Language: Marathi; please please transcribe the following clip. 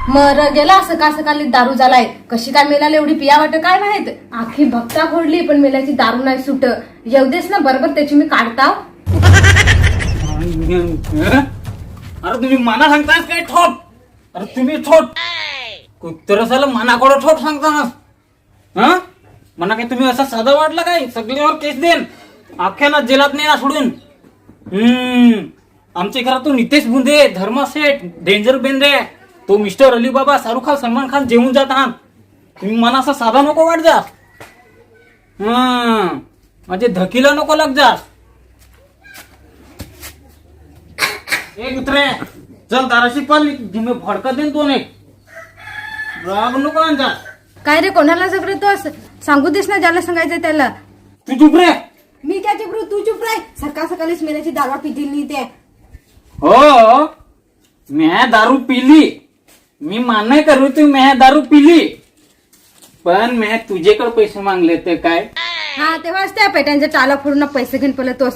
मर गेला सकाळ सकाळी दारू झालाय. कशी काय मेलाला एवढी पिया वाट काय माहित. आखी भक्ता फोडली पण मेल्याची दारू नाही सुट. येऊ देस ना बरोबर त्याची मी काढताव. अरे तुम्ही मना सांगताय काय ठोट. अरे तुम्ही ठोट कुत्रसाला मनाकडं ठोट सांगता ना. हा मना काय तुम्ही असा साधा वाटला काय. सगळ्यावर केस देन अख्ख्या ना जेलात नाही ना सोडून. आमच्या घरातून नितेश बुंदे, धर्मा सेठ, डेंजर बेंद्रे, तो मिस्टर अली बाबा, शाहरुख खान, सलमान खान जेवून जात आहात. तुम्ही मना असा साधा नको वाट जा. म्हणजे धकीला नको लाग जा. एक उतरे चल दाराशी पाल जिमे फडका देन तो एक राग नको आणजा. काय रे कोणाला झगडे तो सांगू देस ना ज्याला सांगायचं त्याला. तू चुप रे. मी काय चुप रू, तू चुप रे. सकाळ सकाळीच मेल्याची दारू पितील नाही ते. हो मैं दारू पीली. मी मान्य करू तू मैं दारू पीली पण मैं तुझेकडे पैसे मागले तर काय. हा तेव्हाच त्या पेट्यांच्या टाला फोडून पैसे घेऊन पडले तो